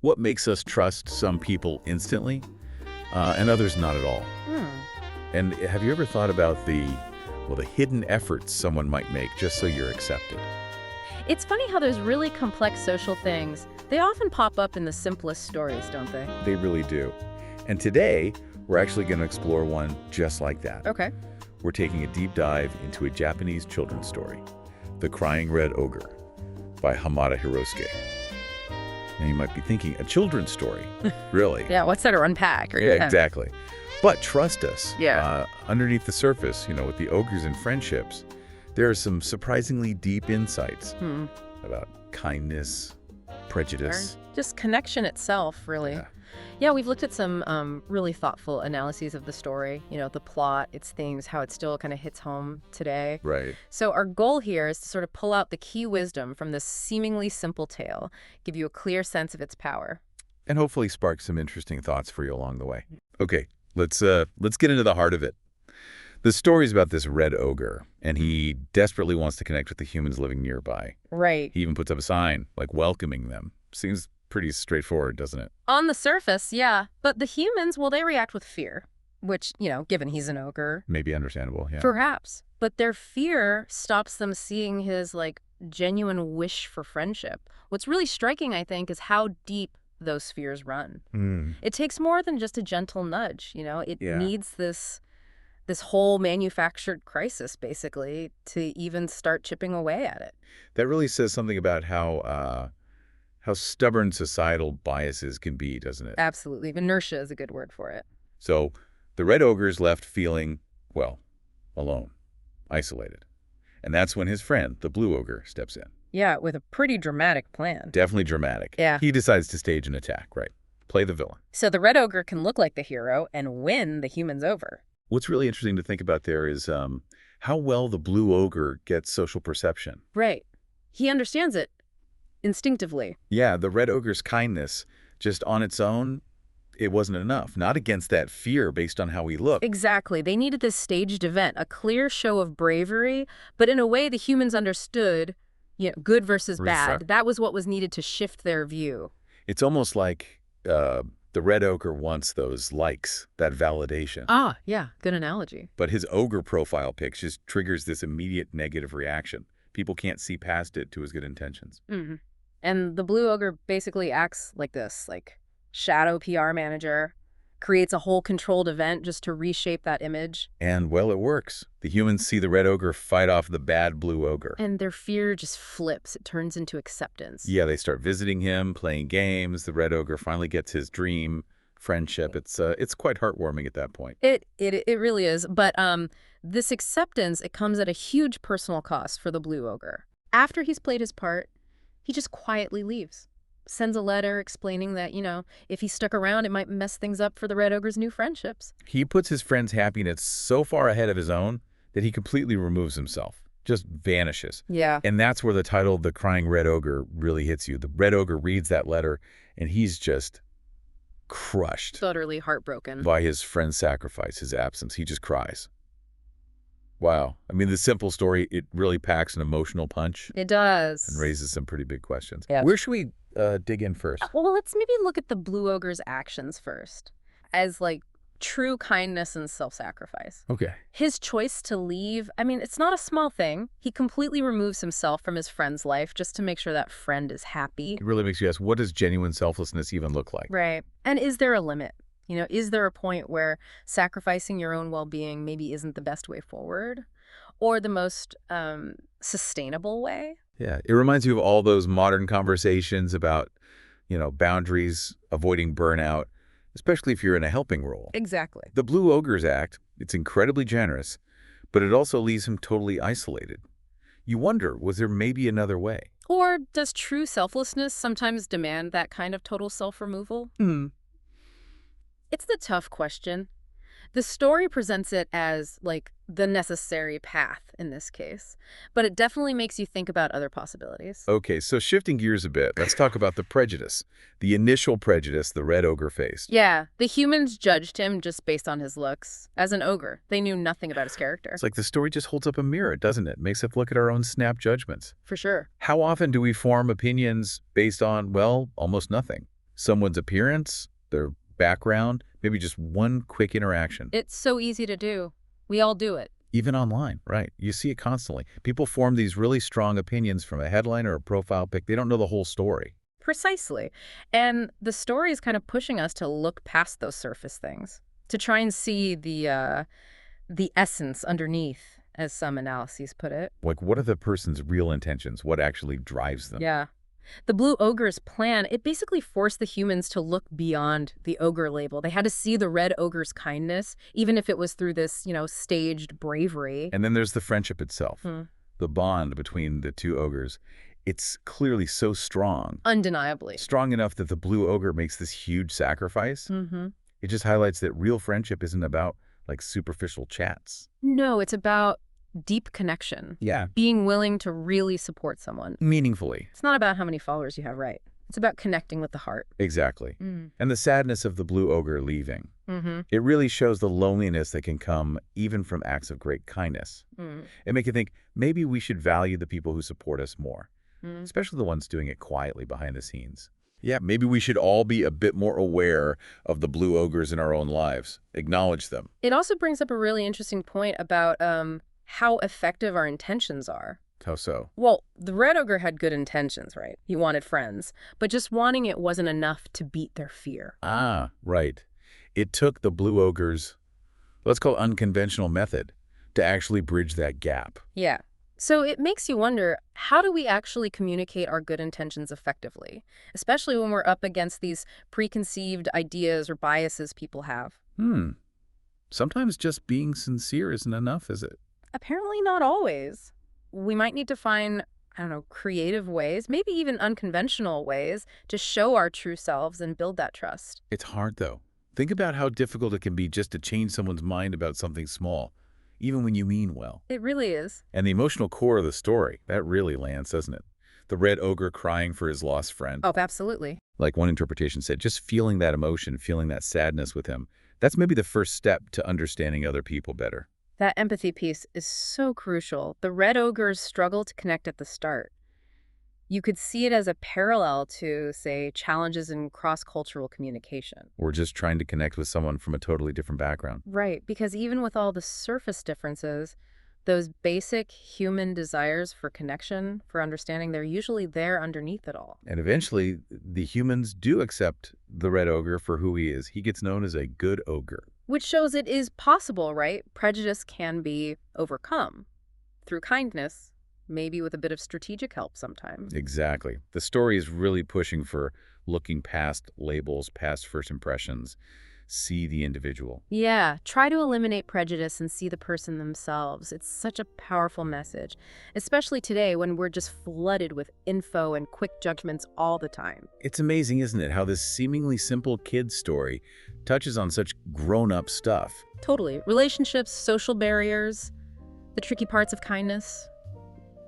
What makes us trust some people instantly and others not at all? Hmm. And have you ever thought about the hidden efforts someone might make just so you're accepted? It's funny how those really complex social things, they often pop up in the simplest stories, don't they? They really do. And today, we're actually going to explore one just like that. Okay. We're taking a deep dive into a Japanese children's story, The Crying Red Ogre by Hamada Hirosuke. Now you might be thinking, a children's story? Really? Yeah, what's there to unpack? Or, Yeah, exactly. But trust us, Yeah. underneath the surface, with the ogres and friendships, there are some surprisingly deep insights Hmm. about kindness, prejudice. Or just connection itself, really. Yeah. Yeah, we've looked at some really thoughtful analyses of the story, the plot, its themes, how it still kind of hits home today. Right. So our goal here is to sort of pull out the key wisdom from this seemingly simple tale, give you a clear sense of its power. And hopefully spark some interesting thoughts for you along the way. Okay, let's get into the heart of it. The story's about this red ogre, and he desperately wants to connect with the humans living nearby. Right. He even puts up a sign, like welcoming them. Seems pretty straightforward, doesn't it? On the surface, yeah. But the humans, well, they react with fear, which, given he's an ogre, Maybe understandable, yeah. perhaps. But their fear stops them seeing his, genuine wish for friendship. What's really striking, I think, is how deep those fears run. Hmm. It takes more than just a gentle nudge, It Yeah. needs this whole manufactured crisis, basically, to even start chipping away at it. That really says something about how stubborn societal biases can be, doesn't it? Absolutely. Inertia is a good word for it. So the red ogre's left feeling, well, alone, isolated. And that's when his friend, the blue ogre, steps in. Yeah, with a pretty dramatic plan. Definitely dramatic. Yeah. He decides to stage an attack, right? Play the villain. So the red ogre can look like the hero and win the humans over. What's really interesting to think about there is how well the blue ogre gets social perception. Right. He understands it instinctively. Yeah, the red ogre's kindness, just on its own, it wasn't enough. Not against that fear based on how he looked. Exactly. They needed this staged event, a clear show of bravery, but in a way the humans understood, good versus bad. That was what was needed to shift their view. It's almost like the red ogre wants those likes, that validation. Ah, yeah, good analogy. But his ogre profile pic just triggers this immediate negative reaction. People can't see past it to his good intentions. Mm-hmm. And the blue ogre basically acts like this, shadow PR manager, creates a whole controlled event just to reshape that image. And, well, it works. The humans see the red ogre fight off the bad blue ogre. And their fear just flips. It turns into acceptance. Yeah, they start visiting him, playing games. The red ogre finally gets his dream, friendship. It's quite heartwarming at that point. It really is. But this acceptance, it comes at a huge personal cost for the blue ogre. After he's played his part, he just quietly leaves. Sends a letter explaining that, if he stuck around, it might mess things up for the red ogre's new friendships. He puts his friend's happiness so far ahead of his own that he completely removes himself, just vanishes. Yeah. And that's where the title, The Crying Red Ogre, really hits you. The red ogre reads that letter, and he's just crushed Utterly heartbroken. by his friend's sacrifice, his absence. He just cries. Wow. I mean, the simple story, it really packs an emotional punch It does. and raises some pretty big questions. Yeah. Where should we dig in first? Well, let's maybe look at the blue ogre's actions first, as true kindness and self-sacrifice. Okay. His choice to leave, it's not a small thing. He completely removes himself from his friend's life just to make sure that friend is happy. It really makes you ask, what does genuine selflessness even look like? Right. And is there a limit? Is there a point where sacrificing your own well-being maybe isn't the best way forward or the most sustainable way? Yeah, it reminds you of all those modern conversations about, boundaries, avoiding burnout, especially if you're in a helping role. Exactly. The Blue Ogre's Act, it's incredibly generous, but it also leaves him totally isolated. You wonder, was there maybe another way? Or does true selflessness sometimes demand that kind of total self-removal? It's the tough question. The story presents it as, the necessary path in this case, but it definitely makes you think about other possibilities. Okay, so shifting gears a bit, let's talk about the prejudice, the initial prejudice the Red Ogre faced. Yeah, the humans judged him just based on his looks. As an ogre, they knew nothing about his character. It's like the story just holds up a mirror, doesn't it? Makes us look at our own snap judgments. For sure. How often do we form opinions based on, well, almost nothing? Someone's appearance, their background, maybe just one quick interaction. It's so easy to do. We all do it. Even online, right? You see it constantly. People form these really strong opinions from a headline or a profile pic. They don't know the whole story. Precisely. And the story is kind of pushing us to look past those surface things, to try and see the essence underneath, as some analyses put it. Like, what are the person's real intentions? What actually drives them? Yeah. The Blue Ogre's plan, it basically forced the humans to look beyond the ogre label. They had to see the Red Ogre's kindness, even if it was through this, staged bravery. And then there's the friendship itself, Hmm. the bond between the two ogres. It's clearly so strong. Undeniably. Strong enough that the Blue Ogre makes this huge sacrifice. Mm-hmm. It just highlights that real friendship isn't about, like, superficial chats. No, it's about deep connection. Yeah. Being willing to really support someone. Meaningfully. It's not about how many followers you have, right? It's about connecting with the heart. Exactly. Mm. And the sadness of the Blue Ogre leaving. Mm-hmm. It really shows the loneliness that can come even from acts of great kindness. Mm. It makes you think maybe we should value the people who support us more, Mm. especially the ones doing it quietly behind the scenes. Yeah, maybe we should all be a bit more aware of the Blue Ogres in our own lives. Acknowledge them. It also brings up a really interesting point about how effective our intentions are. How so? Well, the Red Ogre had good intentions, right? He wanted friends, but just wanting it wasn't enough to beat their fear. Ah, right. It took the Blue Ogre's, let's call it unconventional method, to actually bridge that gap. Yeah. So it makes you wonder, how do we actually communicate our good intentions effectively, especially when we're up against these preconceived ideas or biases people have? Sometimes just being sincere isn't enough, is it? Apparently not always. We might need to find, creative ways, maybe even unconventional ways to show our true selves and build that trust. It's hard, though. Think about how difficult it can be just to change someone's mind about something small, even when you mean well. It really is. And the emotional core of the story, that really lands, doesn't it? The Red Ogre crying for his lost friend. Oh, absolutely. Like one interpretation said, just feeling that emotion, feeling that sadness with him, that's maybe the first step to understanding other people better. That empathy piece is so crucial. The Red Ogre's struggle to connect at the start. You could see it as a parallel to, say, challenges in cross-cultural communication. Or just trying to connect with someone from a totally different background. Right, because even with all the surface differences, those basic human desires for connection, for understanding, they're usually there underneath it all. And eventually, the humans do accept the Red Ogre for who he is. He gets known as a good ogre. Which shows it is possible, right? Prejudice can be overcome through kindness, maybe with a bit of strategic help sometimes. Exactly. The story is really pushing for looking past labels, past first impressions, see the individual. Yeah, try to eliminate prejudice and see the person themselves. It's such a powerful message, especially today when we're just flooded with info and quick judgments all the time. It's amazing, isn't it, how this seemingly simple kid's story touches on such grown-up stuff. Totally. Relationships, social barriers, the tricky parts of kindness.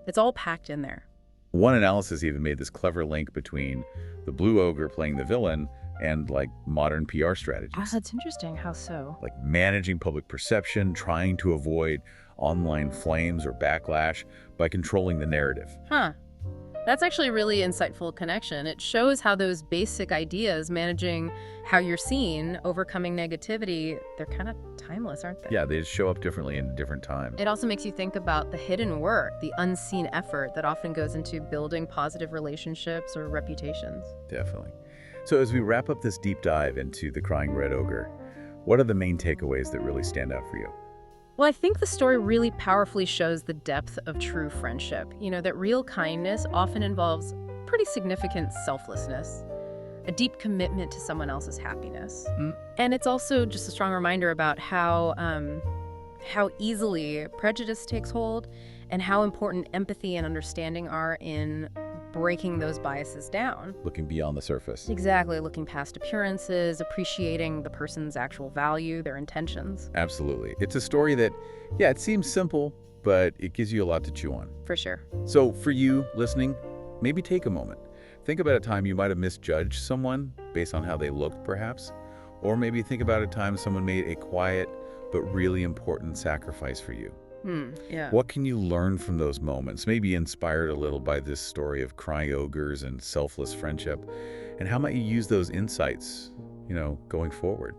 It's all packed in there. One analysis even made this clever link between the Blue Ogre playing the villain and, like, modern PR strategies. That's interesting. How so? Like managing public perception, trying to avoid online flames or backlash by controlling the narrative. Huh. That's actually a really insightful connection. It shows how those basic ideas, managing how you're seen, overcoming negativity, they're kind of timeless, aren't they? Yeah, they just show up differently in different times. It also makes you think about the hidden work, the unseen effort that often goes into building positive relationships or reputations. Definitely. So as we wrap up this deep dive into The Crying Red Ogre, what are the main takeaways that really stand out for you? Well, I think the story really powerfully shows the depth of true friendship. That real kindness often involves pretty significant selflessness, a deep commitment to someone else's happiness. And it's also just a strong reminder about how easily prejudice takes hold and how important empathy and understanding are in breaking those biases down. Looking beyond the surface. Exactly, looking past appearances, appreciating the person's actual value, their intentions. Absolutely. It's a story that, yeah, it seems simple, but it gives you a lot to chew on. For sure. So for you listening, maybe take a moment. Think about a time you might have misjudged someone based on how they looked, perhaps. Or maybe think about a time someone made a quiet but really important sacrifice for you. Yeah. What can you learn from those moments, maybe inspired a little by this story of crying ogres and selfless friendship? And how might you use those insights, going forward?